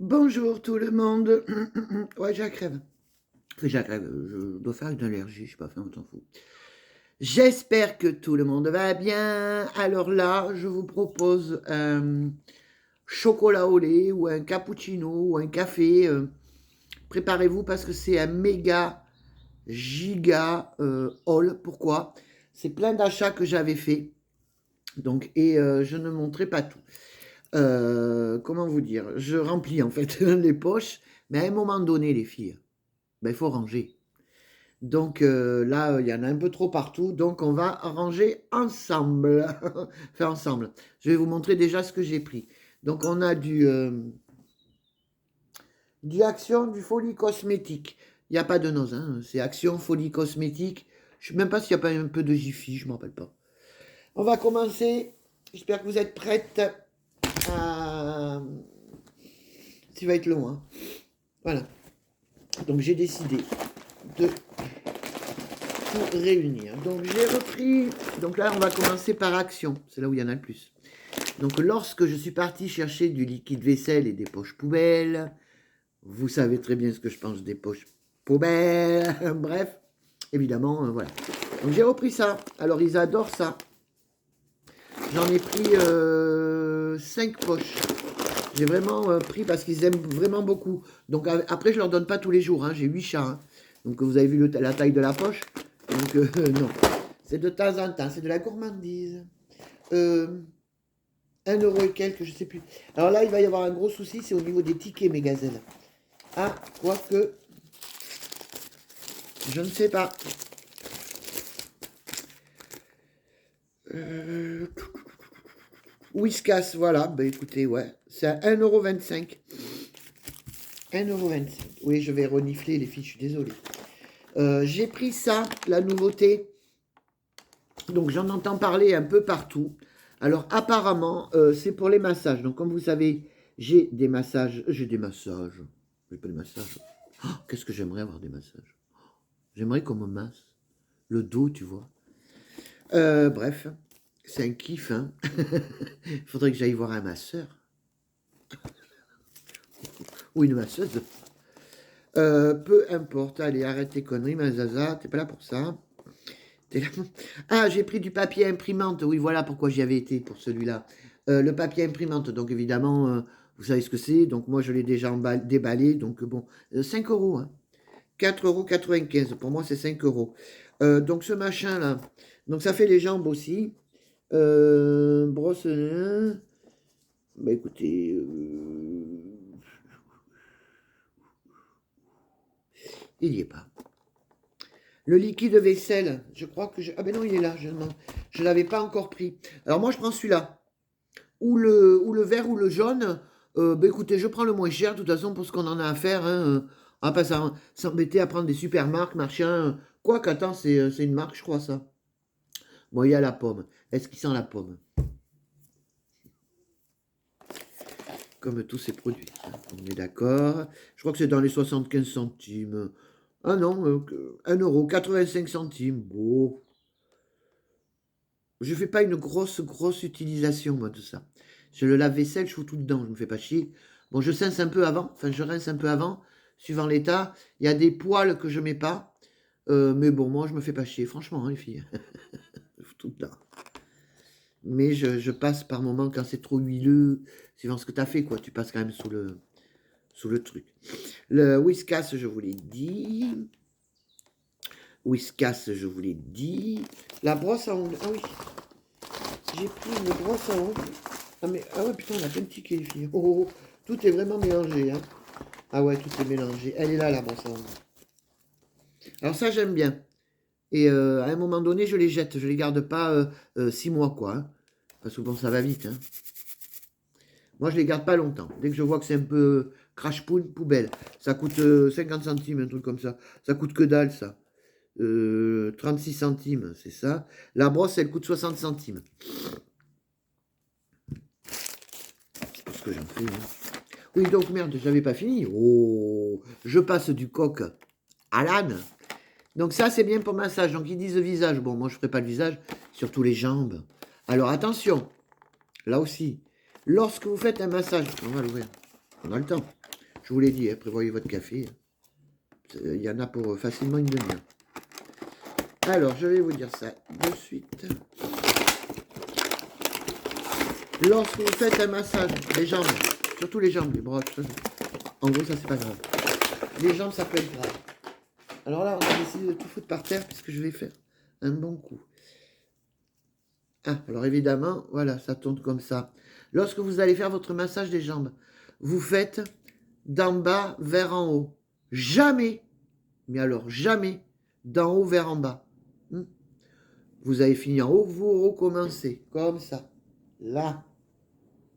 Bonjour tout le monde. Ouais, j'ai la crève. Enfin, j'ai la crève. Je dois faire une allergie, je sais pas, enfin, on s'en fout. J'espère que tout le monde va bien. Alors là, je vous propose un chocolat au lait ou un cappuccino ou un café. Préparez-vous parce que c'est un méga giga haul. Pourquoi? C'est plein d'achats que j'avais fait. Donc, je ne montrerai pas tout. Comment vous dire? Je remplis en fait les poches, mais à un moment donné, les filles, ben, il faut ranger. Donc là, il y en a un peu trop partout, donc on va ranger ensemble. Faire ensemble. Je vais vous montrer déjà ce que j'ai pris. Donc on a du Action, du Folie Cosmétique. Il n'y a pas de nose, hein. C'est Action, Folie Cosmétique. Je ne sais même pas s'il n'y a pas un peu de Jiffy, je ne m'en rappelle pas. On va commencer. J'espère que vous êtes prêtes. À... Ça va être long, hein. Voilà. Donc j'ai décidé de tout réunir. Donc j'ai repris. Donc là, on va commencer par Action. C'est là où il y en a le plus. Donc lorsque je suis partie chercher du liquide vaisselle et des poches poubelles, vous savez très bien ce que je pense des poches poubelles. Bref, évidemment, voilà. Donc j'ai repris ça. Alors ils adorent ça. J'en ai pris 5 poches. J'ai vraiment pris parce qu'ils aiment vraiment beaucoup. Donc après, je leur donne pas tous les jours, hein. J'ai 8 chats, hein. Donc vous avez vu la taille de la poche. Donc non. C'est de temps en temps. C'est de la gourmandise. 1 € et quelques, je sais plus. Alors là, il va y avoir un gros souci, c'est au niveau des tickets, mes gazelles. Ah, quoique, je ne sais pas. Whiskas, voilà. Ben écoutez, ouais. C'est à 1,25 €. 1,25 €. Oui, je vais renifler les filles, je suis désolée. J'ai pris ça, la nouveauté. Donc j'en entends parler un peu partout. Alors apparemment, c'est pour les massages. Donc comme vous savez, j'ai des massages. J'ai des massages. J'ai pas de massages. Oh, qu'est-ce que j'aimerais avoir des massages. J'aimerais qu'on me masse. Le dos, tu vois. Bref, c'est un kiff, hein. Il faudrait que j'aille voir un masseur. Ou une masseuse. Peu importe. Allez, arrête tes conneries, ma zaza. T'es pas là pour ça. Ah, j'ai pris du papier imprimante. Oui, voilà pourquoi j'y avais été pour celui-là. Le papier imprimante, donc évidemment, vous savez ce que c'est. Donc moi, je l'ai déjà déballé. Donc bon, 5 €. Hein. 4,95 €. Pour moi, c'est 5 €. Donc ce machin-là, donc ça fait les jambes aussi. Brosse. Bah écoutez, il n'y est pas. Le liquide vaisselle, je crois que je... Ah ben non, il est là, je ne l'avais pas encore pris. Alors moi, je prends celui-là. Ou le vert ou le jaune. Ben écoutez, je prends le moins cher, de toute façon, pour ce qu'on en a à faire. Hein. On va pas s'embêter à prendre des super marques, machin. Quoi qu'attends, c'est une marque, je crois, ça. Bon, il y a la pomme. Est-ce qu'il sent la pomme? Comme tous ces produits. Hein. On est d'accord. Je crois que c'est dans les 75 centimes. Ah non, 1 € 85 centimes. Bon. Je fais pas une grosse utilisation, moi, de ça. Je le lave-vaisselle, je fous tout dedans, je me fais pas chier. Bon, je rince un peu avant, enfin, je rince un peu avant, suivant l'état. Il y a des poils que je mets pas. Mais bon, moi, je me fais pas chier, franchement, hein, les filles. Je fous tout dedans. Mais je passe par moment quand c'est trop huileux, suivant ce que tu as fait, quoi. Tu passes quand même sous le truc. Le Whiskas, je vous l'ai dit. Whiskas, je vous l'ai dit. La brosse à ongles. Ah oui. J'ai pris une brosse à ongles. Ah, mais, ah ouais, putain, on a plein de tickets, les filles. Oh, oh, oh. Tout est vraiment mélangé. Hein. Ah ouais, tout est mélangé. Elle est là, la brosse à ongles. Alors ça, j'aime bien. Et à un moment donné, je les jette. Je les garde pas 6 mois, quoi. Hein. Parce que bon, ça va vite. Hein. Moi, je les garde pas longtemps. Dès que je vois que c'est un peu crash poubelle. Ça coûte 50 centimes, un truc comme ça. Ça coûte que dalle, ça. 36 centimes, c'est ça. La brosse, elle coûte 60 centimes. C'est pour ce que j'en fais. Hein. Oui, donc merde, j'avais pas fini. Oh, je passe du coq à l'âne. Donc ça, c'est bien pour massage. Donc ils disent visage. Bon, moi, je ferai pas le visage, surtout les jambes. Alors attention, là aussi, lorsque vous faites un massage, on va l'ouvrir, on a le temps. Je vous l'ai dit, hein, prévoyez votre café. Il y en a pour facilement une demi-heure. Alors, je vais vous dire ça de suite. Lorsque vous faites un massage des jambes, surtout les jambes, les bras, en gros, ça, c'est pas grave. Les jambes, ça peut être grave. Alors là, on a décidé de tout foutre par terre puisque je vais faire un bon coup. Ah, alors évidemment, voilà, ça tourne comme ça. Lorsque vous allez faire votre massage des jambes, vous faites d'en bas vers en haut. Jamais, mais alors jamais, d'en haut vers en bas. Vous avez fini en haut, vous recommencez, comme ça. Là,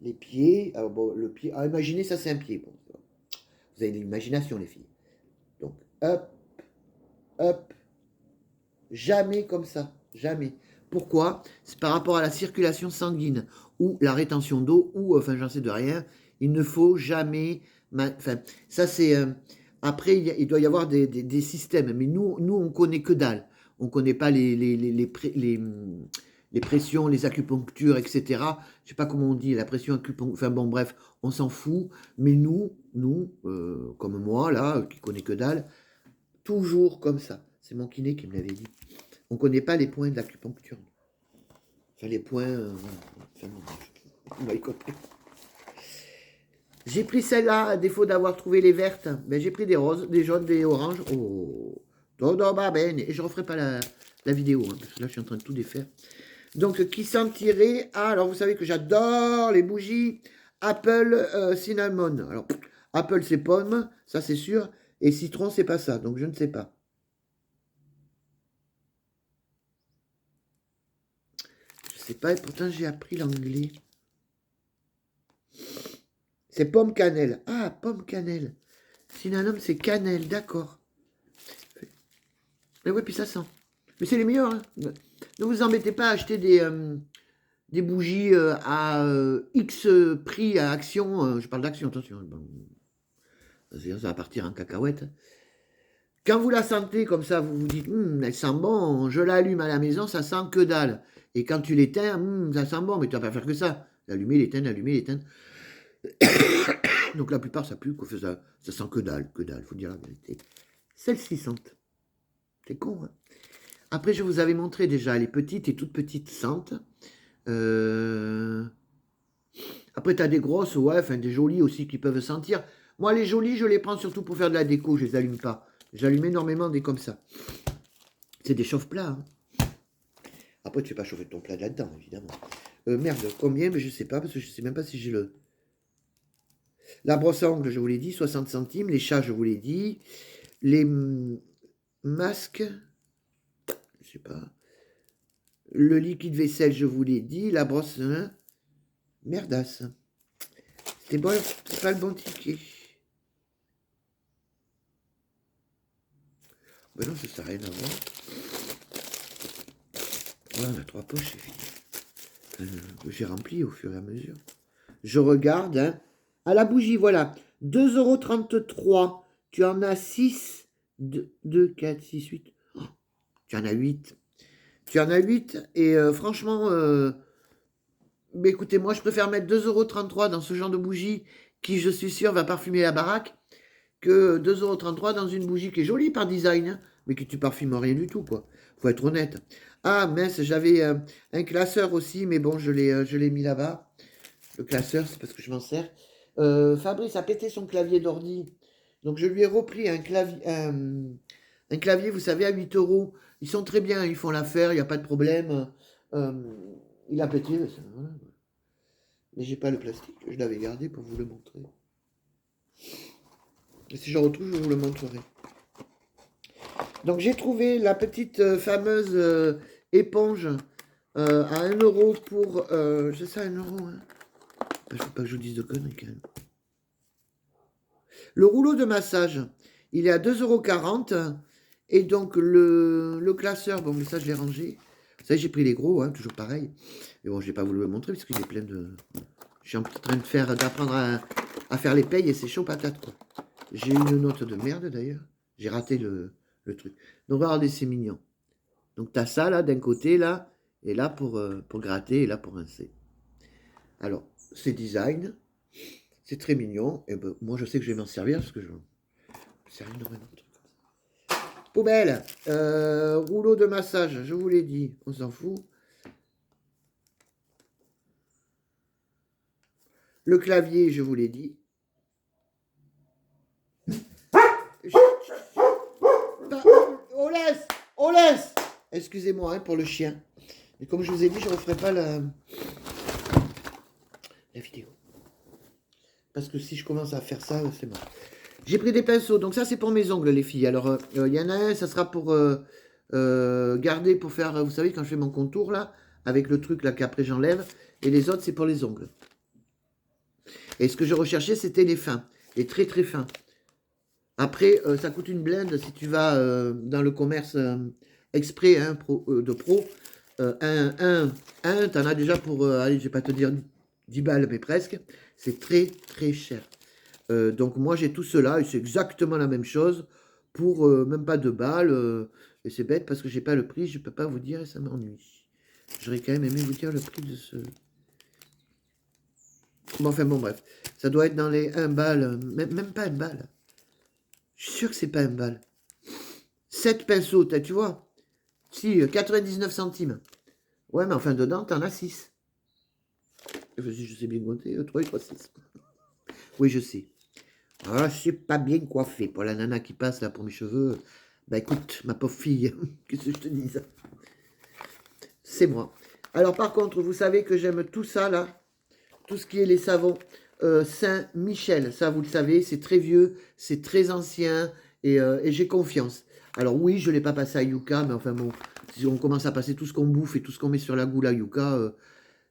les pieds, alors bon, le pied, imaginez ça c'est un pied. Bon, vous avez de l'imagination les filles. Donc, hop, hop, jamais comme ça, jamais. Pourquoi? C'est par rapport à la circulation sanguine ou la rétention d'eau ou, enfin, j'en sais de rien. Il ne faut jamais, enfin, ça c'est, après il doit y avoir des systèmes, mais nous on connaît que dalle. On connaît pas les pressions, les acupunctures, etc. Je sais pas comment on dit, la pression acupuncture, enfin bon bref, on s'en fout. Mais nous, comme moi là, qui connais que dalle, toujours comme ça. C'est mon kiné qui me l'avait dit. On ne connaît pas les points de l'acupuncture. Enfin, les points... enfin, on va y comprendre. J'ai pris celle-là, à défaut d'avoir trouvé les vertes. Ben, j'ai pris des roses, des jaunes, des oranges. Oh, todo va bene. Et je ne referai pas la vidéo, hein, parce que là, je suis en train de tout défaire. Donc, qui sentirait... Ah, alors, vous savez que j'adore les bougies Apple Cinnamon. Alors, Apple, c'est pomme, ça, c'est sûr. Et citron, c'est pas ça. Donc, je ne sais pas. Je sais pas, et pourtant j'ai appris l'anglais. C'est pomme cannelle. Ah, pomme cannelle. Cinnamon, c'est cannelle, d'accord. Mais ouais, puis ça sent. Mais c'est les meilleurs. Hein. Ne vous embêtez pas à acheter des bougies à X prix à Action. Je parle d'Action, attention. Bon, ça va partir en cacahuète. Quand vous la sentez comme ça, vous vous dites, elle sent bon, je l'allume à la maison, ça sent que dalle. Et quand tu l'éteins, ça sent bon, mais tu vas pas faire que ça. L'allumer, l'éteindre, l'allumer, l'éteindre. Donc la plupart, ça pue, quoi. Ça sent que dalle, faut dire la vérité. Celle-ci sente. C'est con, hein. Après, je vous avais montré déjà les petites et toutes petites sentent. Après, tu as des grosses, ouais, enfin des jolies aussi qui peuvent sentir. Moi, les jolies, je les prends surtout pour faire de la déco, je les allume pas. J'allume énormément des comme ça. C'est des chauffe-plats. Hein. Après, tu ne fais pas chauffer ton plat là-dedans, évidemment. Merde, combien? Mais je sais pas, parce que je sais même pas si j'ai le... La brosse à ongles, je vous l'ai dit, 60 centimes. Les chats, je vous l'ai dit. Les masques, je sais pas. Le liquide vaisselle, je vous l'ai dit. La brosse, hein, merdasse. C'est bon, c'est pas le bon ticket. Ben non, ça sert à rien à voir. Ouais, on a 3 poches, c'est fini. J'ai rempli au fur et à mesure. Je regarde, hein. À la bougie, voilà. 2,33 €. Tu en as 6. 2, 4, 6, 8. Oh, tu en as 8. Tu en as 8. Et franchement, mais écoutez, moi, je préfère mettre 2,33 € dans ce genre de bougie qui, je suis sûr, va parfumer la baraque que 2,33 € dans une bougie qui est jolie par design, hein, mais qui ne parfume rien du tout, quoi. Faut être honnête. Ah, mince, j'avais un classeur aussi, mais bon, je l'ai mis là-bas. Le classeur, c'est parce que je m'en sers. Fabrice a pété son clavier d'ordi. Donc, je lui ai repris un clavier, vous savez, à 8 €. Ils sont très bien, ils font l'affaire, il n'y a pas de problème. Il a pété, voilà. Mais j'ai pas le plastique, je l'avais gardé pour vous le montrer. Et si je retrouve, je vous le montrerai. Donc j'ai trouvé la petite fameuse éponge à 1 € pour... c'est ça, 1 €, hein. Il ne faut pas que je vous dise de conneries quand même. Le rouleau de massage, il est à 2,40 €. Et donc le classeur, bon mais ça je l'ai rangé. Ça j'ai pris les gros, hein, toujours pareil. Mais bon, je n'ai pas voulu le montrer parce qu'il est plein de... Je suis en train d'apprendre à faire les payes et c'est chaud patate, quoi. J'ai une note de merde d'ailleurs. J'ai raté le truc. Donc regardez, c'est mignon. Donc tu as ça là d'un côté là, et là pour gratter et là pour rincer. Alors, c'est design. C'est très mignon. Et ben, moi, je sais que je vais m'en servir parce que je sers énormément de trucs. Poubelle. Rouleau de massage, je vous l'ai dit. On s'en fout. Le clavier, je vous l'ai dit. On laisse. On laisse. Excusez-moi hein, pour le chien. Et comme je vous ai dit, je ne referai pas la vidéo. Parce que si je commence à faire ça, c'est mort. J'ai pris des pinceaux. Donc ça, c'est pour mes ongles, les filles. Alors, il y en a un, ça sera pour garder, pour faire, vous savez, quand je fais mon contour, là, avec le truc, là, qu'après j'enlève. Et les autres, c'est pour les ongles. Et ce que je recherchais, c'était les fins. Les très, très fins. Après, ça coûte une blinde si tu vas dans le commerce exprès hein, de pro. T'en as déjà pour, allez, je vais pas te dire 10 balles, mais presque. C'est très, très cher. Donc moi, j'ai tout cela et c'est exactement la même chose pour même pas 2 balles. Et c'est bête parce que j'ai pas le prix, je peux pas vous dire et ça m'ennuie. J'aurais quand même aimé vous dire le prix de ce... Bon, enfin bon, bref. Ça doit être dans les 1 balle, même pas 1 balle. Je suis sûr que c'est pas 1 balle. 7 pinceaux, tu vois. Si, 99 centimes. Ouais, mais enfin, dedans, t'en as 6. Je sais bien compter, 3 et 3, 6. Oui, je sais. Ah, je sais pas bien coiffé. Pour la nana qui passe, là, pour mes cheveux. Bah, écoute, ma pauvre fille, qu'est-ce que je te dis, ça? C'est moi. Alors, par contre, vous savez que j'aime tout ça, là. Tout ce qui est les savons Saint-Michel. Ça, vous le savez, c'est très vieux, c'est très ancien, et j'ai confiance. Alors oui, je ne l'ai pas passé à Yuka, mais enfin bon, si on commence à passer tout ce qu'on bouffe et tout ce qu'on met sur la goule à Yuka,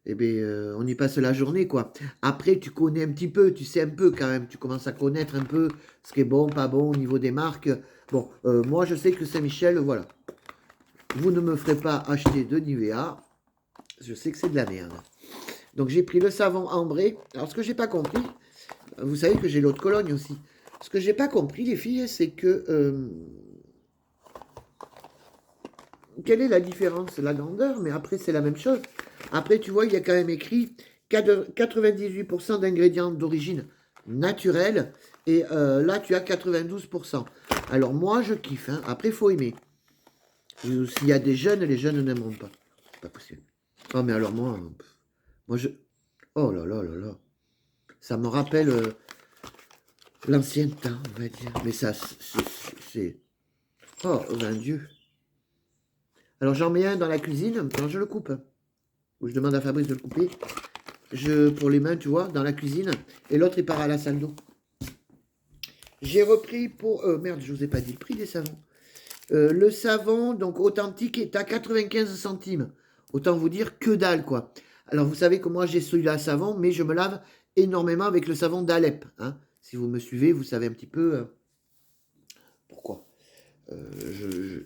eh bien, on y passe la journée, quoi. Après, tu connais un petit peu, tu sais un peu quand même, tu commences à connaître un peu ce qui est bon, pas bon au niveau des marques. Bon, moi, je sais que Saint-Michel, voilà. Vous ne me ferez pas acheter de Nivea. Je sais que c'est de la merde. Donc, j'ai pris le savon ambré. Alors, ce que j'ai pas compris, vous savez que j'ai l'eau de Cologne aussi. Ce que j'ai pas compris, les filles, c'est que... quelle est la différence? La grandeur, mais après, c'est la même chose. Après, tu vois, il y a quand même écrit 98% d'ingrédients d'origine naturelle. Et là, tu as 92%. Alors, moi, je kiffe. Hein. Après, il faut aimer. S'il y a des jeunes, les jeunes n'aimeront pas. C'est pas possible. Oh, mais alors, moi, je... Oh là là là là. Ça me rappelle l'ancien temps, on va dire. Mais ça, c'est... Oh, ben Dieu. Alors, j'en mets un dans la cuisine. Alors, je le coupe. Ou je demande à Fabrice de le couper. Pour les mains, tu vois, dans la cuisine. Et l'autre, il part à la salle d'eau. J'ai repris pour... merde, je vous ai pas dit le prix des savons. Le savon, donc authentique, est à 95 centimes. Autant vous dire que dalle, quoi. Alors, vous savez que moi, j'ai celui-là savon, mais je me lave énormément avec le savon d'Alep. Hein. Si vous me suivez, vous savez un petit peu pourquoi.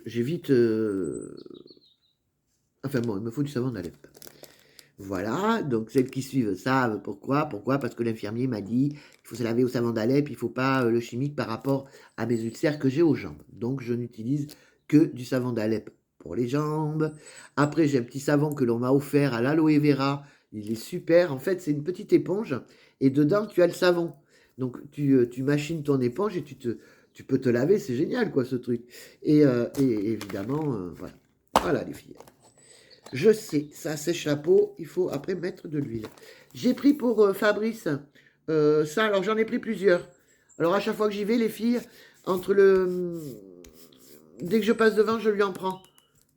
J'évite... Enfin bon, il me faut du savon d'Alep. Voilà, donc celles qui suivent savent pourquoi. Pourquoi? Parce que l'infirmier m'a dit qu'il faut se laver au savon d'Alep, il ne faut pas le chimique par rapport à mes ulcères que j'ai aux jambes. Donc je n'utilise que du savon d'Alep pour les jambes. Après, j'ai un petit savon que l'on m'a offert à l'aloe vera. Il est super. En fait, c'est une petite éponge et dedans, tu as le savon. Donc tu machines ton éponge et tu peux te laver. C'est génial, quoi, ce truc. Et évidemment, voilà. Voilà, les filles. Je sais, ça sèche la peau, il faut après mettre de l'huile. J'ai pris pour Fabrice ça, alors j'en ai pris plusieurs. Alors à chaque fois que j'y vais, les filles, entre le... Dès que je passe devant, je lui en prends.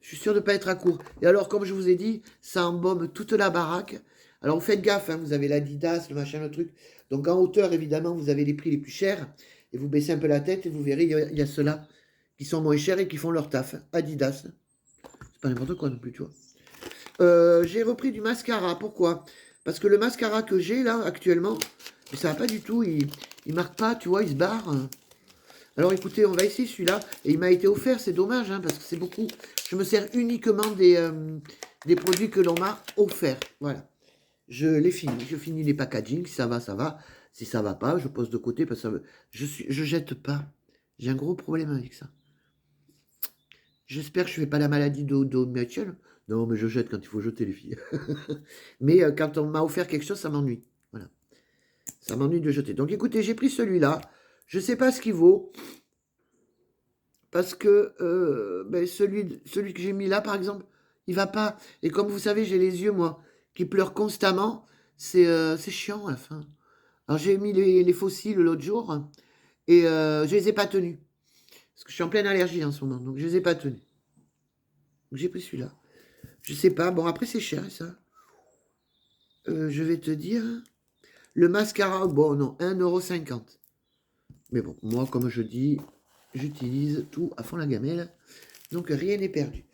Je suis sûr de ne pas être à court. Et alors, comme je vous ai dit, ça embaume toute la baraque. Alors vous faites gaffe, hein, vous avez l'Adidas, le machin, le truc. Donc en hauteur, évidemment, vous avez les prix les plus chers. Et vous baissez un peu la tête et vous verrez, il y a ceux-là qui sont moins chers et qui font leur taf. Adidas. C'est pas n'importe quoi non plus, tu vois. J'ai repris du mascara. Pourquoi? Parce que le mascara que j'ai là actuellement, ça va pas du tout. Il marque pas, tu vois, il se barre. Alors écoutez, on va essayer celui-là. Et il m'a été offert, c'est dommage, hein, parce que c'est beaucoup. Je me sers uniquement des produits que l'on m'a offerts. Voilà. Je les finis. Je finis les packaging. Si ça va, ça va. Si ça va pas, je pose de côté parce que je jette pas. J'ai un gros problème avec ça. J'espère que je ne fais pas la maladie d'Omiachel. Non, mais je jette quand il faut jeter les filles. Mais quand on m'a offert quelque chose, ça m'ennuie. Voilà. Ça m'ennuie de jeter. Donc écoutez, j'ai pris celui-là. Je ne sais pas ce qu'il vaut. Parce que ben, celui que j'ai mis là, par exemple, il va pas. Et comme vous savez, j'ai les yeux, moi, qui pleurent constamment. C'est chiant à la fin. Alors j'ai mis les fossiles l'autre jour. Et je les ai pas tenus. Parce que je suis en pleine allergie en ce moment. Donc je les ai pas tenus. Donc j'ai pris celui-là. Je sais pas. Bon, après, c'est cher, ça. Je vais te dire. Le mascara, bon, non, 1,50 €. Mais bon, moi, comme je dis, j'utilise tout à fond la gamelle. Donc rien n'est perdu.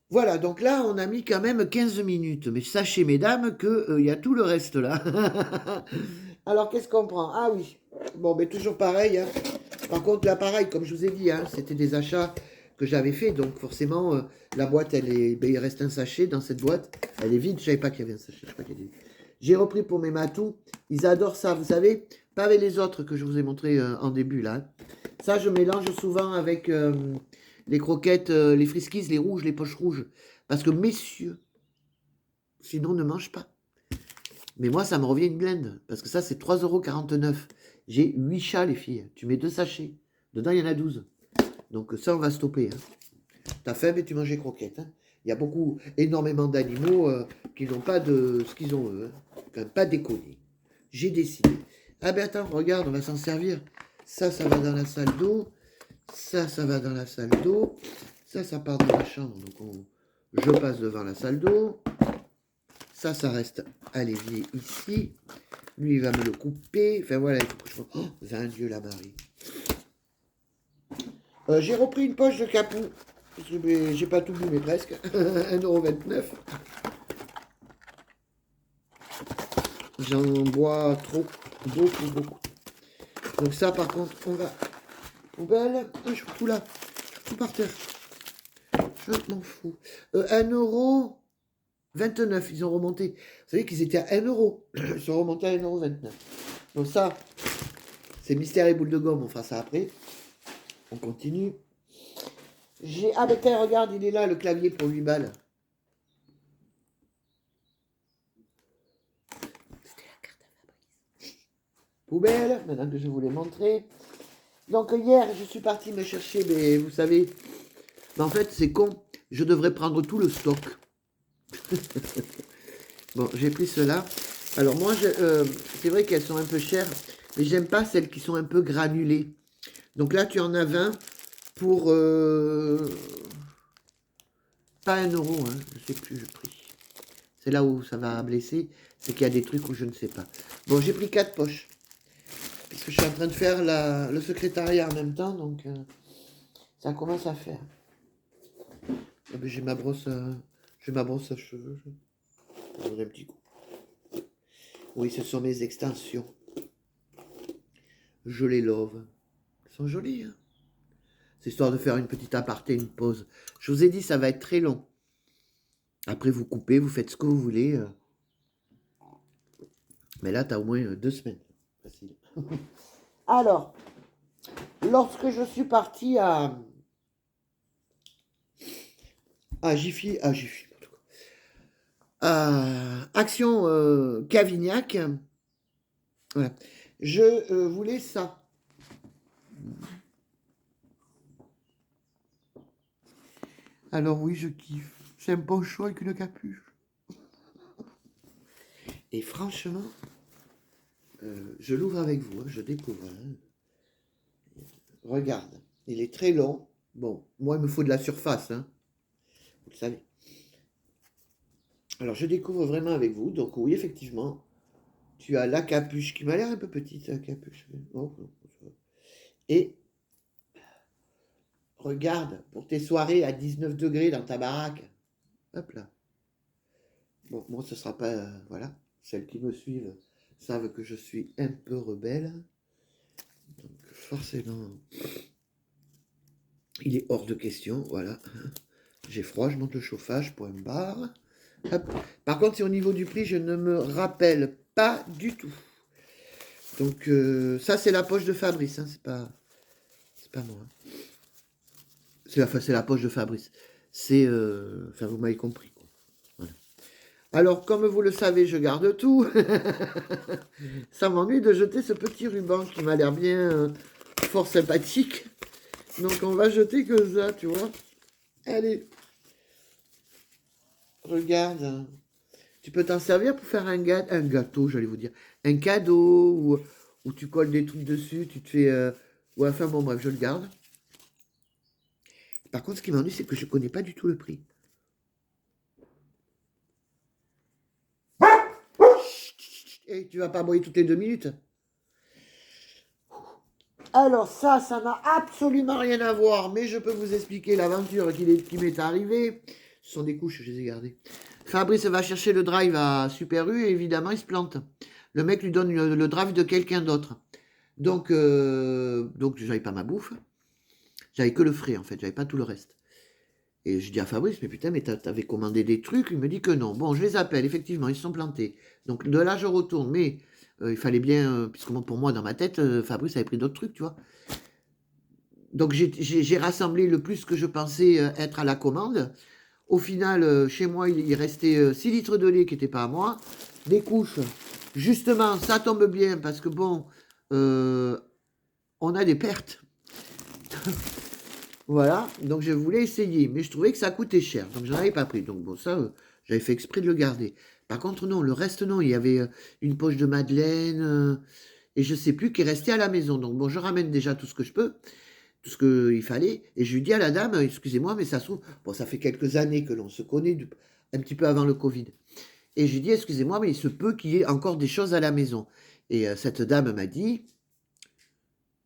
Voilà, donc là, on a mis quand même 15 minutes. Mais sachez, mesdames, qu'il y a tout le reste là. Alors, qu'est-ce qu'on prend? Ah oui, bon, mais toujours pareil. Hein. Par contre, là, pareil, comme je vous ai dit, hein, c'était des achats que j'avais fait. Donc, forcément, la boîte, ben, il reste un sachet dans cette boîte. Elle est vide. Je ne savais pas qu'il y avait un sachet. Je sais pas qu'il y avait... J'ai repris pour mes matous. Ils adorent ça, vous savez. Pas avec les autres que je vous ai montré en début, là. Ça, je mélange souvent avec les croquettes, les friskies, les rouges, les poches rouges. Parce que, messieurs, sinon, ne mange pas. Mais moi, ça me revient une blinde. Parce que ça, c'est 3,49 €. J'ai 8 chats, les filles. Tu mets 2 sachets. Dedans, il y en a 12. Donc, ça, on va stopper. Hein. T'as faim, mais tu manges les croquettes. Hein. Il y a énormément d'animaux qui n'ont pas de ce qu'ils ont eux. Hein. Quand même pas déconner. J'ai décidé. Ah ben attends, regarde, on va s'en servir. Ça va dans la salle d'eau. Ça va dans la salle d'eau. Ça part dans la chambre. Donc, je passe devant la salle d'eau. Ça reste à l'évier ici. Lui, il va me le couper. Enfin, voilà, il faut que je... Oh, 20 Dieu la Marie. J'ai repris une poche de capou. Parce que j'ai pas tout bu, mais presque. 1,29 €. J'en bois trop. Beaucoup. Donc ça, par contre, on va... Poubelle. Je fous tout là. Je fous tout par terre. Je m'en fous. 1,29 €. Ils ont remonté. Vous savez qu'ils étaient à 1 €. Ils sont remontés à 1,29 €. Donc ça, c'est mystère et boule de gomme. On fera ça après. On continue. Ah ben tiens, regarde, il est là, le clavier pour 8 balles. C'était la carte à Fabrice. Poubelle, maintenant que je vous l'ai montré. Donc hier, je suis parti me chercher, mais vous savez, en fait, c'est con. Je devrais prendre tout le stock. Bon, j'ai pris cela. Alors moi, c'est vrai qu'elles sont un peu chères, mais j'aime pas celles qui sont un peu granulées. Donc là, tu en as 20 pour... pas 1 €, hein, je sais plus le prix. C'est là où ça va blesser, c'est qu'il y a des trucs où je ne sais pas. Bon, j'ai pris 4 poches. Parce que je suis en train de faire le secrétariat en même temps, donc ça commence à faire. J'ai ma brosse à cheveux. Je donnerai un petit coup. Oui, ce sont mes extensions. Je les love. Elles sont jolies, hein. C'est histoire de faire une petite aparté, une pause. Je vous ai dit, ça va être très long. Après, vous coupez, vous faites ce que vous voulez. Mais là, tu as au moins 2 semaines. Facile. Alors, lorsque je suis partie à Jiffy, Action Cavignac, voilà. Je voulais ça. Alors oui, je kiffe. C'est un poncho avec une capuche. Et franchement, je l'ouvre avec vous, hein, je découvre. Hein. Regarde, il est très long. Bon, moi, il me faut de la surface, hein. Vous le savez. Alors, je découvre vraiment avec vous. Donc, oui, effectivement, tu as la capuche qui m'a l'air un peu petite, la capuche. Oh, et regarde, pour tes soirées à 19 degrés dans ta baraque. Hop là. Bon, moi, ce sera pas... voilà. Celles qui me suivent savent que je suis un peu rebelle. Donc, forcément, il est hors de question. Voilà. J'ai froid, je monte le chauffage, point barre. Hop. Par contre, c'est au niveau du prix, je ne me rappelle pas du tout. Donc, ça, c'est la poche de Fabrice. Hein, c'est pas moi. C'est la poche de Fabrice. C'est... enfin, vous m'avez compris. Quoi. Voilà. Alors, comme vous le savez, je garde tout. Ça m'ennuie de jeter ce petit ruban qui m'a l'air bien fort sympathique. Donc, on va jeter que ça, tu vois. Allez, regarde. Tu peux t'en servir pour faire un gâteau, j'allais vous dire. Un cadeau, où tu colles des trucs dessus, tu te fais... Ouais, enfin bon, bref, je le garde. Par contre, ce qui m'ennuie, c'est que je connais pas du tout le prix. Et tu vas pas aboyer toutes les 2 minutes. Alors ça n'a absolument rien à voir, mais je peux vous expliquer l'aventure qui m'est arrivée. Ce sont des couches, je les ai gardées. Fabrice va chercher le drive à Super U et évidemment il se plante. Le mec lui donne le drive de quelqu'un d'autre. Donc j'avais pas ma bouffe. J'avais que le frais en fait, j'avais pas tout le reste. Et je dis à Fabrice, mais putain, mais t'avais commandé des trucs? Il me dit que non. Bon, je les appelle, effectivement, ils se sont plantés. Donc de là, je retourne, mais il fallait bien, puisque pour moi, dans ma tête, Fabrice avait pris d'autres trucs, tu vois. Donc j'ai rassemblé le plus que je pensais être à la commande. Au final, chez moi, il restait 6 litres de lait qui n'étaient pas à moi. Des couches. Justement, ça tombe bien parce que bon, on a des pertes. Voilà, donc je voulais essayer, mais je trouvais que ça coûtait cher, donc je n'en avais pas pris. Donc bon, ça, j'avais fait exprès de le garder. Par contre, non, le reste, non, il y avait une poche de madeleine, et je sais plus, qui restait à la maison. Donc bon, je ramène déjà tout ce que je peux, tout ce qu'il fallait, et je lui dis à la dame, excusez-moi, mais ça se trouve, bon, ça fait quelques années que l'on se connaît, un petit peu avant le Covid. Et je lui dis, excusez-moi, mais il se peut qu'il y ait encore des choses à la maison. Et cette dame m'a dit,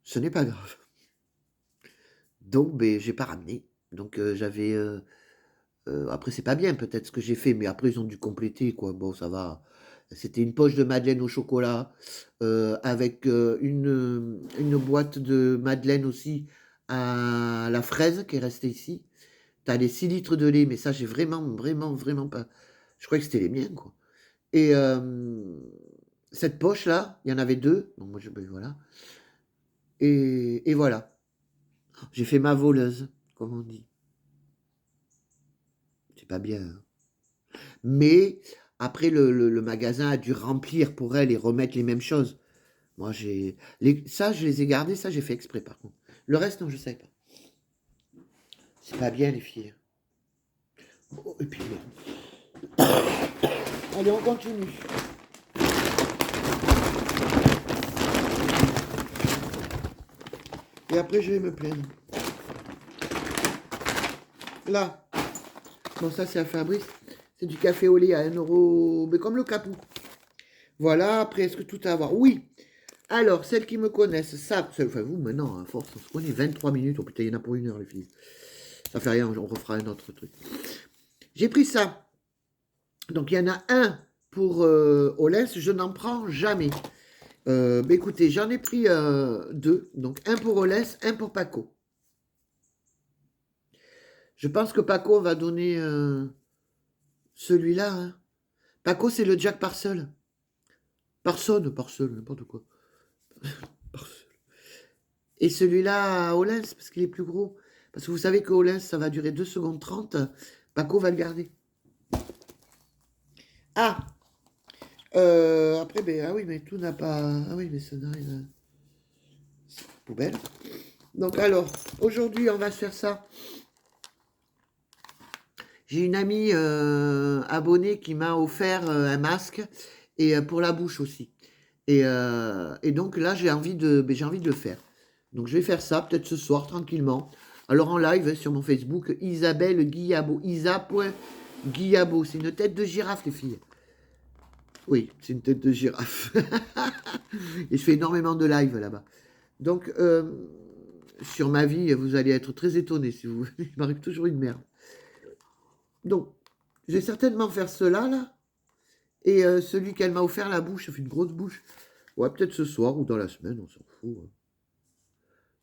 ce n'est pas grave. Donc, ben, j'ai pas ramené. Donc, j'avais... après, c'est pas bien peut-être ce que j'ai fait, mais après, ils ont dû compléter, quoi. Bon, ça va. C'était une poche de madeleine au chocolat, avec une boîte de madeleine aussi à la fraise qui est restée ici. T'as les 6 litres de lait, mais ça, j'ai vraiment, vraiment, vraiment pas. Je croyais que c'était les miens, quoi. Et cette poche-là, il y en avait deux. Donc, moi, ben, voilà. Et voilà. J'ai fait ma voleuse, comme on dit. C'est pas bien, hein. Mais après, le magasin a dû remplir pour elle et remettre les mêmes choses. Moi, ça, je les ai gardés, ça, j'ai fait exprès, par contre. Le reste, non, je ne savais pas. C'est pas bien, les filles. Oh, et puis, merde. Allez, on continue. Et après, je vais me plaindre. Là. Bon, ça, c'est à Fabrice. C'est du café au lait à 1 €, mais comme le capou. Voilà, après, est-ce que tout a à voir? Oui. Alors, celles qui me connaissent savent, enfin vous maintenant, à force, on se connaît 23 minutes, oh putain, il y en a pour 1 heure les filles. Ça fait rien, on refera un autre truc. J'ai pris ça. Donc il y en a un pour Olens, je n'en prends jamais. Bah, écoutez, j'en ai pris deux. Donc un pour Olens, un pour Paco. Je pense que Paco va donner celui-là, hein. Paco, c'est le Jack Parcel. Parcel, n'importe quoi. Parcel. Et celui-là à Olens, parce qu'il est plus gros. Parce que vous savez que Olens, ça va durer 2 secondes 30. Paco va le garder. Ah, après, ben, ah oui, mais tout n'a pas... Ah oui, mais ça n'a rien... Poubelle. Donc alors, aujourd'hui, on va se faire ça. J'ai une amie abonnée qui m'a offert un masque et pour la bouche aussi. Et donc là, j'ai envie de le faire. Donc je vais faire ça peut-être ce soir tranquillement. Alors en live sur mon Facebook, Isabelle Guillabo, Isa.Guillabo. C'est une tête de girafe, les filles. Oui, c'est une tête de girafe. Et je fais énormément de live là-bas. Donc sur ma vie, vous allez être très étonnés si vous. Il m'arrive toujours une merde. Donc, je vais certainement faire cela, là. Et celui qu'elle m'a offert, la bouche, ça fait une grosse bouche. Ouais, peut-être ce soir ou dans la semaine, on s'en fout, hein.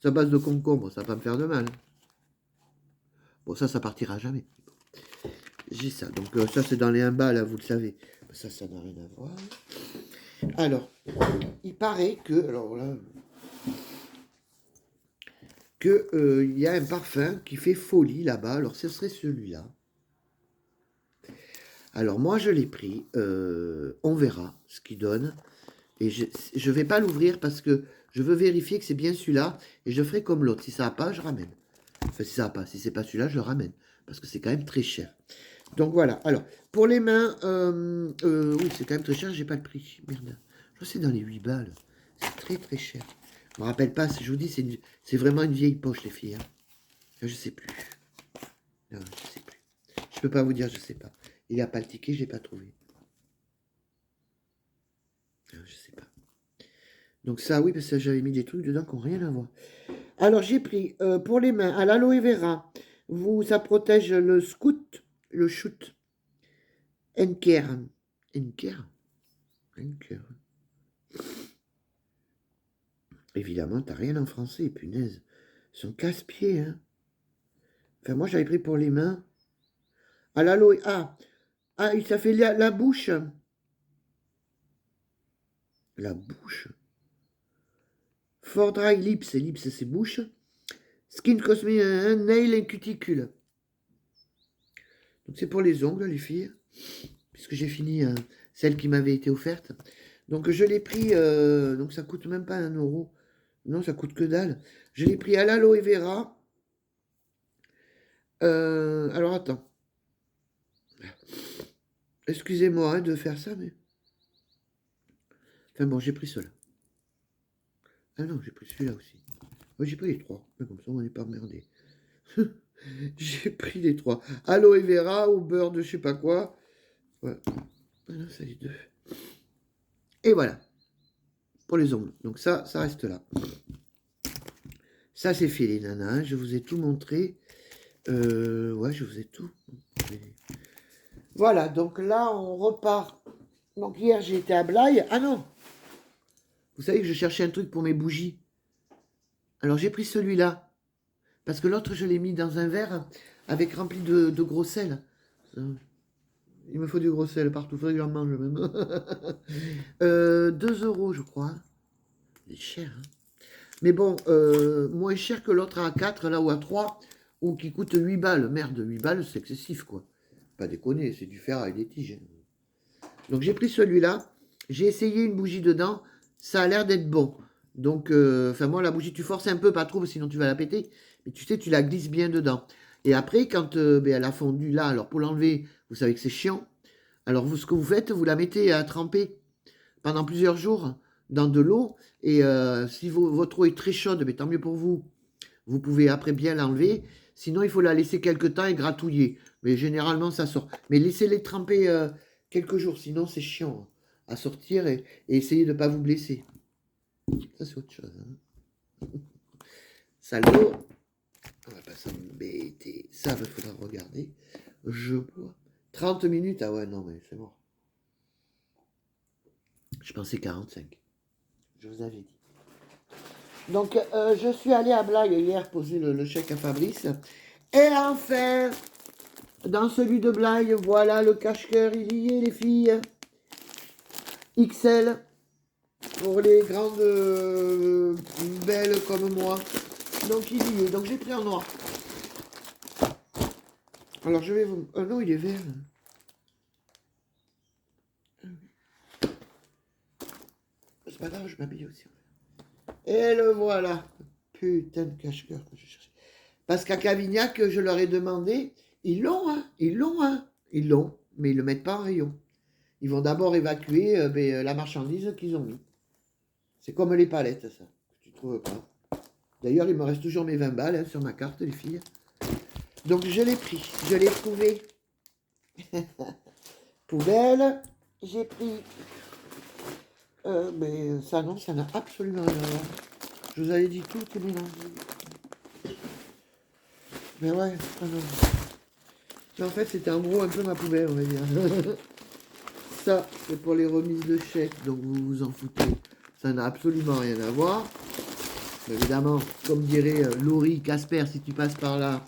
C'est à base de concombre, ça va pas me faire de mal. Bon, ça partira jamais. J'ai ça. Donc, ça, c'est dans les 1 bas, là, vous le savez. Ça n'a rien à voir. Alors, il paraît que... Alors là... il y a un parfum qui fait folie, là-bas. Alors, ce serait celui-là. Alors moi, je l'ai pris. On verra ce qu'il donne. Et je ne vais pas l'ouvrir parce que je veux vérifier que c'est bien celui-là. Et je ferai comme l'autre. Si ça va pas, je ramène. Enfin, si ça va pas. Si c'est pas celui-là, je le ramène. Parce que c'est quand même très cher. Donc voilà. Alors, pour les mains, oui, c'est quand même très cher. J'ai pas le prix. Merde. Je crois que c'est dans les 8 balles. C'est très très cher. Je me rappelle pas. Je vous dis, c'est vraiment une vieille poche, les filles. Hein. Je sais plus. Non, je sais plus. Je peux pas vous dire, je sais pas. Il n'y a pas le ticket, je l'ai pas trouvé. Non, je sais pas. Donc ça, oui, parce que j'avais mis des trucs dedans qui n'ont rien à voir. Alors, j'ai pris pour les mains à l'aloe vera. Ça protège le scout, le shoot. Enker. Enker. Enker. Évidemment, t'as rien en français, punaise. Ils sont casse-pieds, hein. Enfin, moi, j'avais pris pour les mains. À l'aloe... Ah, ça fait la bouche. La bouche. For Dry Lips, c'est bouche. Skin Cosme, Nail et Cuticule. Donc c'est pour les ongles, les filles. Puisque j'ai fini celle qui m'avait été offerte. Donc je l'ai pris, donc ça coûte même pas 1 €. Non, ça coûte que dalle. Je l'ai pris à l'aloe vera. Alors attends. Excusez-moi de faire ça, mais... Enfin bon, j'ai pris cela. Ah non, j'ai pris celui-là aussi. Oui, j'ai pris les 3. Mais comme ça, on n'est pas emmerdé. J'ai pris les 3. Aloe vera au beurre de je sais pas quoi. Voilà. Ah non, ça est 2. Et voilà. Pour les ongles. Donc ça reste là. Ça, c'est fait, les nanas. Je vous ai tout montré. Ouais, je vous ai tout. Voilà, donc là, on repart. Donc hier, j'ai été à Blaye. Ah non! Vous savez que je cherchais un truc pour mes bougies. Alors, j'ai pris celui-là. Parce que l'autre, je l'ai mis dans un verre avec rempli de gros sel. Il me faut du gros sel partout. Il faudrait que j'en mange même. 2 €, je crois. C'est cher, hein. Mais bon, moins cher que l'autre à 4, là, ou à 3, ou qui coûte 8 balles. Merde, 8 balles, c'est excessif, quoi. Pas déconner, c'est du fer avec des tiges. Donc j'ai pris celui-là, j'ai essayé une bougie dedans, ça a l'air d'être bon. Donc, enfin moi la bougie, tu forces un peu, pas trop, sinon tu vas la péter. Mais tu sais, tu la glisses bien dedans. Et après, quand elle a fondu là, alors pour l'enlever, vous savez que c'est chiant. Alors vous, ce que vous faites, vous la mettez à tremper pendant plusieurs jours dans de l'eau. Et si votre eau est très chaude, mais tant mieux pour vous. Vous pouvez après bien l'enlever. Sinon, il faut la laisser quelques temps et gratouiller. Mais généralement, ça sort. Mais laissez-les tremper quelques jours. Sinon, c'est chiant à sortir et essayez de ne pas vous blesser. Ça, c'est autre chose. Hein. Salaud. On va pas s'embêter. Ça, il faudra regarder. Je bois. 30 minutes. Ah ouais, non, mais c'est mort. Je pensais 45. Je vous avais dit. Donc, je suis allée à Blague hier poser le chèque à Fabrice. Et enfin, dans celui de Blague, voilà le cache-cœur, il y est, les filles. XL, pour les grandes belles comme moi. Donc, il y est. Donc, j'ai pris en noir. Alors, je vais vous... Oh non, il est vert. C'est pas grave, je m'habille aussi. Et le voilà. Putain de cache-cœur que je cherchais. Parce qu'à Cavignac, je leur ai demandé, ils l'ont, hein, ils l'ont, hein, ils l'ont, mais ils le mettent pas en rayon. Ils vont d'abord évacuer la marchandise qu'ils ont mis. C'est comme les palettes, ça, que tu trouves pas. D'ailleurs, il me reste toujours mes 20 balles hein, sur ma carte, les filles. Donc, je l'ai pris, je l'ai trouvé. Poubelle, j'ai pris... mais ça, non, ça n'a absolument rien à voir. Je vous avais dit tout est mélangé. Mais ouais, ah non. Mais en fait, c'était en gros un peu ma poubelle, on va dire. Ça, c'est pour les remises de chèques, donc vous vous en foutez. Ça n'a absolument rien à voir. Mais évidemment, comme dirait Laurie, Casper, si tu passes par là,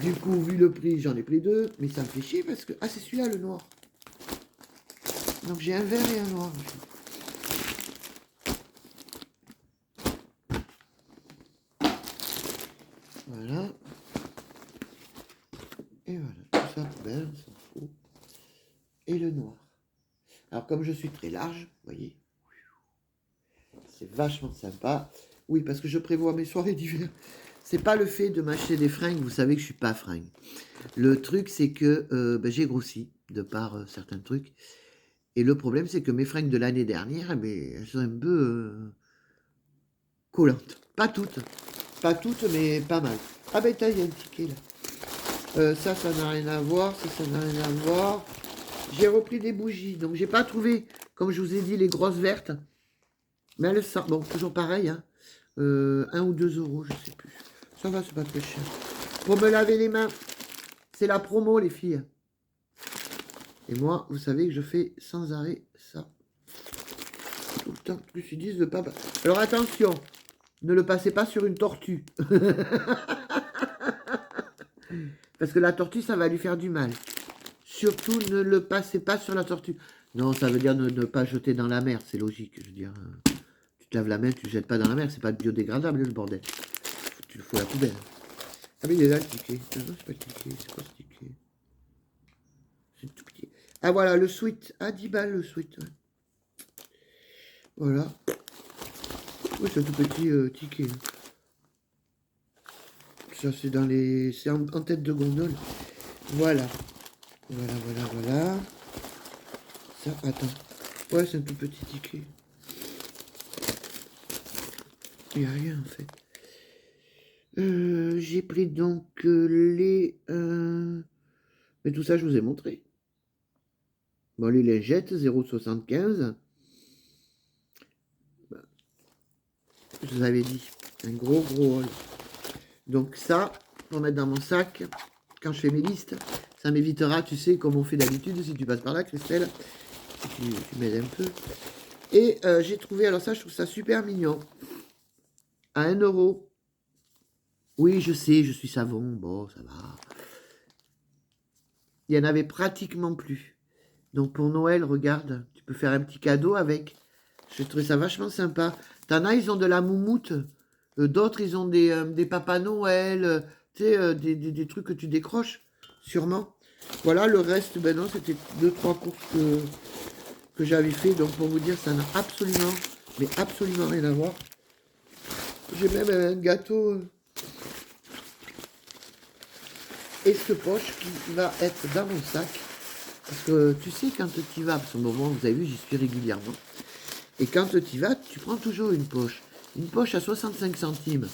du coup, vu le prix, j'en ai pris 2. Mais ça me fait chier parce que... Ah, c'est celui-là, le noir. Donc, j'ai un vert et un noir. Voilà. Et voilà, tout ça poubelle, on s'en fout. et le noir. Alors, comme je suis très large, vous voyez, c'est vachement sympa. Oui, parce que je prévois mes soirées d'hiver. C'est pas le fait de m'acheter des fringues, vous savez que je suis pas fringue. Le truc, c'est que ben, j'ai grossi de par certains trucs. Et le problème, c'est que mes fringues de l'année dernière, ben, elles sont un peu collantes. Pas toutes, mais pas mal. Ah ben, il y a un ticket là. Ça n'a rien à voir. Ça n'a rien à voir. J'ai repris des bougies. Donc, j'ai pas trouvé, comme je vous ai dit, les grosses vertes. Mais elles sortent. Bon, toujours pareil. Hein. 1 ou 2 euros, je sais plus. Ça va, c'est pas très cher. Pour me laver les mains, c'est la promo, les filles. Et moi, vous savez que je fais sans arrêt ça. Tout le temps. Plus ils disent de pas... Alors attention, ne le passez pas sur une tortue. Parce que la tortue, ça va lui faire du mal. Surtout, ne le passez pas sur la tortue. Non, ça veut dire ne pas jeter dans la mer, c'est logique. Je veux dire, tu te laves la main, tu ne jettes pas dans la mer, c'est pas biodégradable le bordel. Tu le fous à la poubelle. Ah mais il est là le ticket. Non, c'est pas le ticket, c'est quoi ce ticket? C'est tout petit. Ah voilà, le sweat. Ah, 10 balles le sweat. Ouais. Voilà. Oui, c'est un tout petit ticket. Ça, c'est dans les... C'est en tête de gondole. Voilà. Voilà. Ça, attends. Ouais, c'est un tout petit ticket. Il n'y a rien, en fait. J'ai pris donc les... Mais tout ça, je vous ai montré. Bon, les lingettes, 0,75. Je vous avais dit. Un gros haul. Donc ça, pour mettre dans mon sac, quand je fais mes listes, ça m'évitera, tu sais, comme on fait d'habitude, si tu passes par là, Christelle, tu m'aides un peu. Et j'ai trouvé, alors ça, je trouve ça super mignon, à 1 euro. Oui, je sais, je suis savon, bon, ça va. Il n'y en avait pratiquement plus. Donc pour Noël, regarde, tu peux faire un petit cadeau avec. Je trouve ça vachement sympa. T'en as, ils ont de la moumoute. D'autres, ils ont des Papa Noël, tu sais, des trucs que tu décroches, sûrement. Voilà, le reste, ben non, c'était 2-3 courses que j'avais fait. Donc pour vous dire, ça n'a absolument, mais absolument rien à voir. J'ai même un gâteau Esque-poche qui va être dans mon sac. Parce que tu sais, quand tu y vas, parce que moment, vous avez vu, j'y suis régulièrement. Et quand tu y vas, tu prends toujours une poche. Une poche à 65 centimes.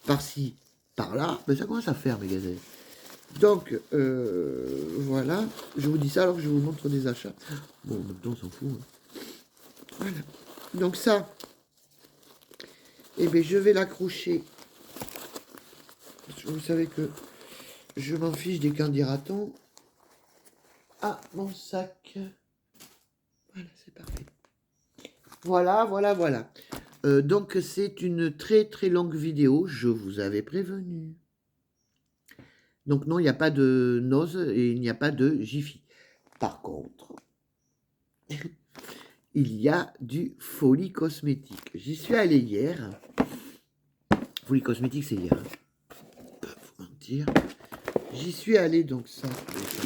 Par-ci, par-là, ben ça commence à faire, mes gazelles. Donc, voilà. Je vous dis ça alors que je vous montre des achats. Bon, en même temps, on s'en fout. Hein. Voilà. Donc ça, eh bien, je vais l'accrocher. Vous savez que je m'en fiche des candidatons. Ah, mon sac. Voilà, c'est parfait. Voilà. Donc, c'est une très longue vidéo. Je vous avais prévenu. Donc, non, il n'y a pas de Nose et il n'y a pas de Jiffy. Par contre, il y a du Folie Cosmétique. J'y suis allé hier. Folie Cosmétique, c'est hier. Pas vous mentir. J'y suis allé, donc ça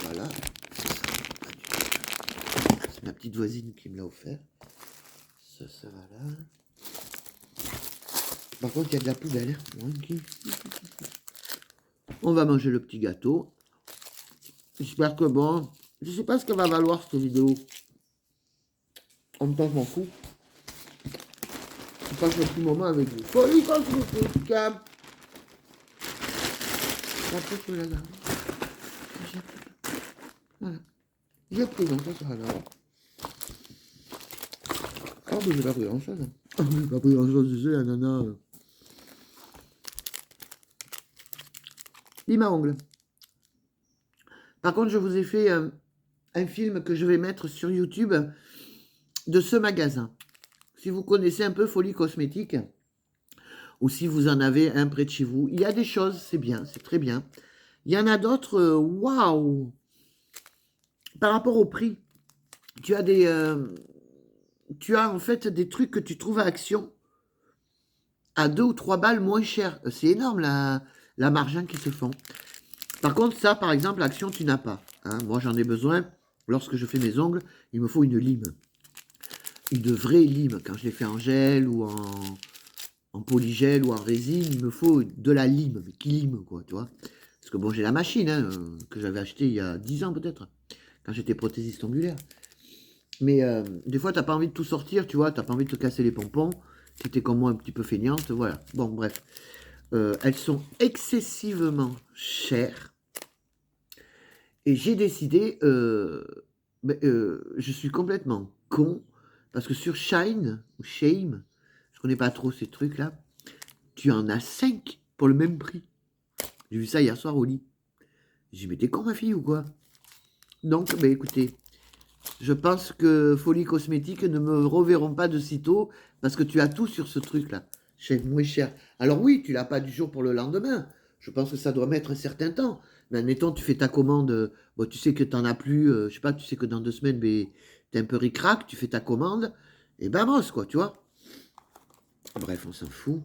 va là. C'est ma petite voisine qui me l'a offert. Ça va là. Par contre, il y a de la poubelle. On va manger le petit gâteau. J'espère que bon. Je sais pas ce qu'elle va valoir cette vidéo. En même temps, je m'en fous. Je passe un petit moment avec vous. Folie Cosmétique. Voilà. J'ai pris donc ça, ça va là. Ah, mais j'ai pas pris grand-chose. J'ai pas pris grand-chose, tu sais, la nana. Lime à ongles. Par contre, je vous ai fait un film que je vais mettre sur YouTube de ce magasin. Si vous connaissez un peu Folie Cosmétique, ou si vous en avez un près de chez vous, il y a des choses, c'est bien, c'est très bien. Il y en a d'autres, waouh! Par rapport au prix, tu as en fait des trucs que tu trouves à Action à 2 ou 3 balles moins cher. C'est énorme la marge qu'ils se font. Par contre, ça, par exemple, Action, tu n'as pas. Hein. Moi, j'en ai besoin lorsque je fais mes ongles, il me faut une lime. Une vraie lime. Quand je les fais en gel ou en polygel ou en résine, il me faut de la lime, mais qui lime, quoi, tu vois. Parce que bon, j'ai la machine, hein, que j'avais achetée il y a 10 ans peut-être, quand j'étais prothésiste ongulaire. Mais des fois, t'as pas envie de tout sortir, tu vois, t'as pas envie de te casser les pompons, si t'es comme moi un petit peu feignante, voilà. Bon, bref. Elles sont excessivement chères. Et j'ai décidé, je suis complètement con, parce que sur Shine, ou Shame, je connais pas trop ces trucs-là, tu en as 5 pour le même prix. J'ai vu ça hier soir au lit. J'ai dit, mais t'es con ma fille ou quoi? Donc, écoutez, je pense que Folie Cosmétique ne me reverront pas de sitôt, parce que tu as tout sur ce truc-là. C'est moins cher. Alors oui, tu l'as pas du jour pour le lendemain. Je pense que ça doit mettre un certain temps. Mais admettons, tu fais ta commande, bon, tu sais que tu n'en as plus, je sais pas, tu sais que dans 2 semaines, t'es un peu ric-rac, tu fais ta commande, et vamos, quoi, tu vois. Bref, on s'en fout.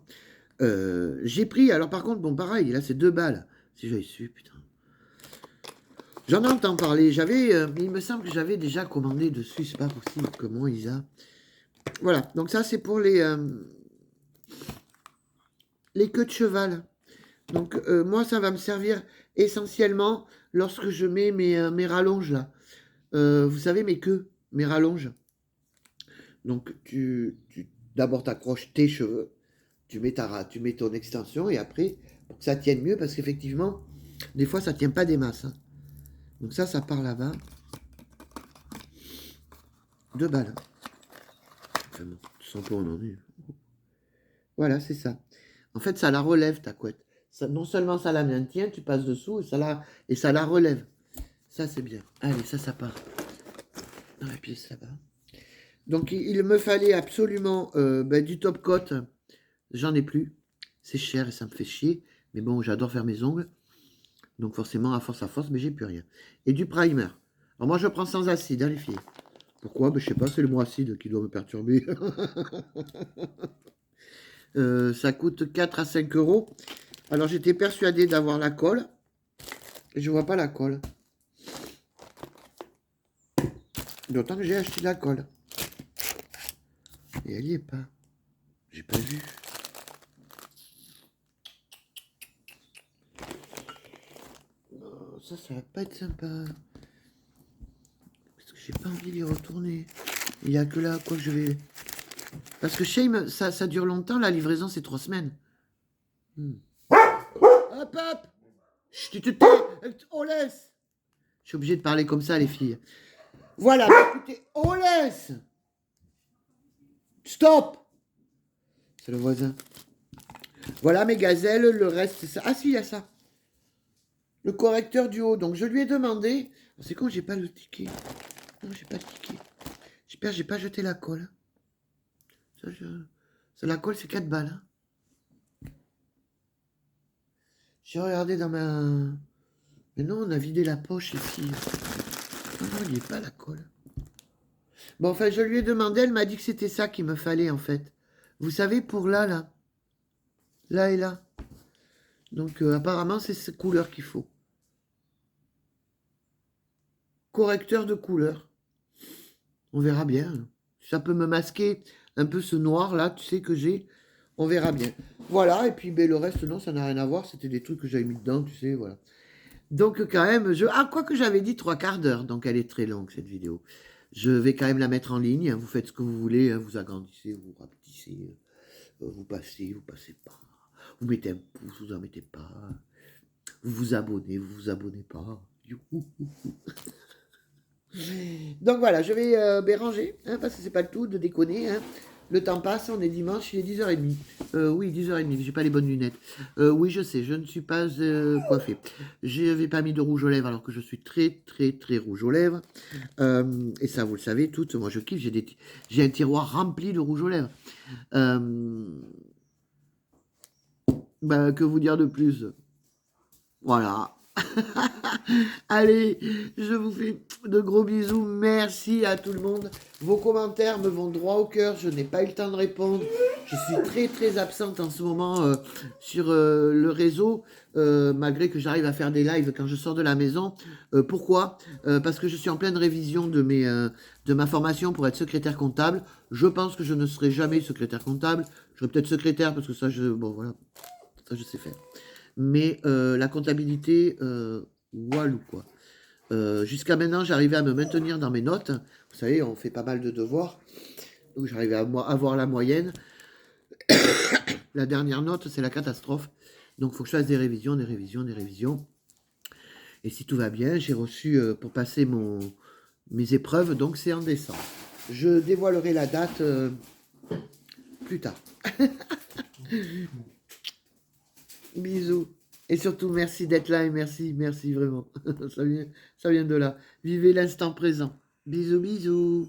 J'ai pris, alors par contre, bon, pareil, là, c'est 2 balles. Si j'avais su, putain. J'en entends parler, il me semble que j'avais déjà commandé dessus, c'est pas possible, comment ils a. Voilà, donc ça, c'est pour les queues de cheval. Donc, moi, ça va me servir essentiellement lorsque je mets mes rallonges, là. Vous savez, mes queues, mes rallonges. Donc, d'abord, tu accroches tes cheveux, tu mets ton extension, et après, pour que ça tienne mieux, parce qu'effectivement, des fois, ça tient pas des masses. Hein. Donc ça part là-bas. 2 balles. Enfin bon, tu sens pas où on en est. Voilà, c'est ça. En fait, ça la relève, ta couette. Ça, non seulement ça la maintient, tu passes dessous, et ça la relève. Ça, c'est bien. Allez, ça part. Dans la pièce là-bas. Donc, il me fallait absolument du top coat. J'en ai plus. C'est cher et ça me fait chier. Mais bon, j'adore faire mes ongles. Donc, forcément, à force, mais j'ai plus rien. Et du primer. Alors, moi, je prends sans acide, hein, les filles. Pourquoi? Je sais pas, c'est le mot acide qui doit me perturber. Ça coûte 4 à 5 euros. Alors, j'étais persuadé d'avoir la colle. Et je vois pas la colle. D'autant que j'ai acheté la colle. Et elle y est pas. J'ai pas vu. Ça va pas être sympa. Parce que j'ai pas envie d'y retourner. Il y a que là, quoi, que je vais... Parce que Shame, ça dure longtemps, la livraison, c'est 3 semaines. Hop, hop. Chut, tu te tais. On laisse. Je suis obligé de parler comme ça, les filles. Voilà, écoutez, on laisse. Stop. C'est le voisin. Voilà mes gazelles, le reste, c'est ça. Ah si, il y a ça. Le correcteur du haut. Donc, je lui ai demandé... C'est con, j'ai pas le ticket. Non, j'ai pas le ticket. J'espère que j'ai pas jeté la colle. Ça, la colle, c'est 4 balles. Hein. J'ai regardé dans ma... Mais non, on a vidé la poche ici. Non, il n'y est pas la colle. Bon, enfin, je lui ai demandé, elle m'a dit que c'était ça qu'il me fallait, en fait. Vous savez, pour là. Là et là. Donc, apparemment, c'est cette couleur qu'il faut. Correcteur de couleur. On verra bien. Ça peut me masquer un peu ce noir, là, tu sais, que j'ai. On verra bien. Voilà, et puis le reste, non, ça n'a rien à voir. C'était des trucs que j'avais mis dedans, tu sais, voilà. Donc, quand même, quoi que j'avais dit 3/4 d'heure, donc elle est très longue, cette vidéo. Je vais quand même la mettre en ligne. Hein. Vous faites ce que vous voulez. Hein. Vous agrandissez, vous rapetissez. Vous passez pas. Vous mettez un pouce, vous en mettez pas. Vous vous vous abonnez pas. Youhou. Donc voilà, je vais ranger, hein, parce que c'est pas le tout de déconner. Hein. Le temps passe, on est dimanche, il est 10h30. Oui, 10h30, j'ai pas les bonnes lunettes. Oui, je sais, je ne suis pas coiffée. Je n'avais pas mis de rouge aux lèvres alors que je suis très, très, très rouge aux lèvres. Et ça, vous le savez toutes, moi je kiffe, j'ai un tiroir rempli de rouge aux lèvres. Que vous dire de plus? Voilà. Allez, je vous fais de gros bisous. Merci à tout le monde. Vos commentaires me vont droit au cœur. Je n'ai pas eu le temps de répondre. Je suis très très absente en ce moment sur le réseau, malgré que j'arrive à faire des lives quand je sors de la maison. Pourquoi Parce que je suis en pleine révision de ma formation pour être secrétaire comptable. Je pense que je ne serai jamais secrétaire comptable. Je serai peut-être secrétaire parce que ça, bon voilà, ça je sais faire. Mais la comptabilité, walou quoi. Jusqu'à maintenant, j'arrivais à me maintenir dans mes notes. Vous savez, on fait pas mal de devoirs. Donc j'arrivais à avoir la moyenne. La dernière note, c'est la catastrophe. Donc il faut que je fasse des révisions, des révisions, des révisions. Et si tout va bien, j'ai reçu pour passer mes épreuves, donc c'est en décembre. Je dévoilerai la date plus tard. Bisous. Et surtout, merci d'être là et merci, merci vraiment. Ça vient de là. Vivez l'instant présent. Bisous, bisous.